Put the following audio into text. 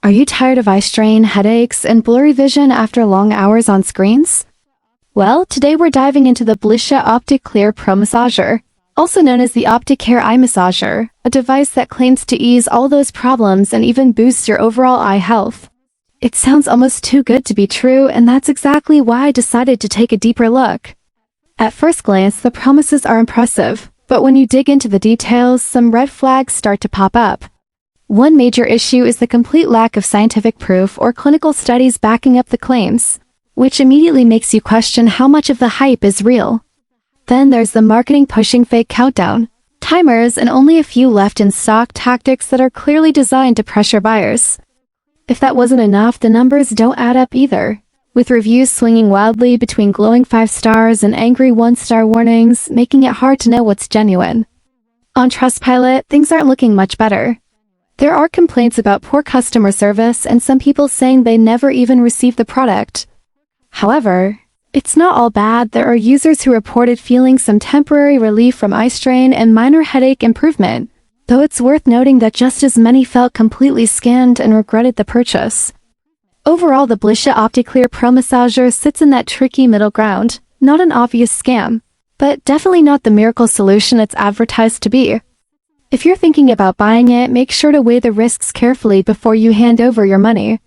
Are you tired of eye strain, headaches, and blurry vision after long hours on screens? Well, today we're diving into the Blissia OptiClear Pro Massager, also known as the OptiCare Eye Massager, a device that claims to ease all those problems and even boosts your overall eye health. It sounds almost too good to be true, and that's exactly why I decided to take a deeper look. At first glance, the promises are impressive, but when you dig into the details, some red flags start to pop up. One major issue is the complete lack of scientific proof or clinical studies backing up the claims, which immediately makes you question how much of the hype is real. Then there's the marketing pushing fake countdown, timers, and only a few left in stock tactics that are clearly designed to pressure buyers. If that wasn't enough, the numbers don't add up either, with reviews swinging wildly between glowing 5 stars and angry 1-star warnings, making it hard to know what's genuine. On Trustpilot, things aren't looking much better. There are complaints about poor customer service and some people saying they never even received the product. However, it's not all bad. There are users who reported feeling some temporary relief from eye strain and minor headache improvement, though it's worth noting that just as many felt completely scammed and regretted the purchase. Overall, the Blissia OptiClear Pro Massager sits in that tricky middle ground, not an obvious scam, but definitely not the miracle solution it's advertised to be. If you're thinking about buying it, make sure to weigh the risks carefully before you hand over your money.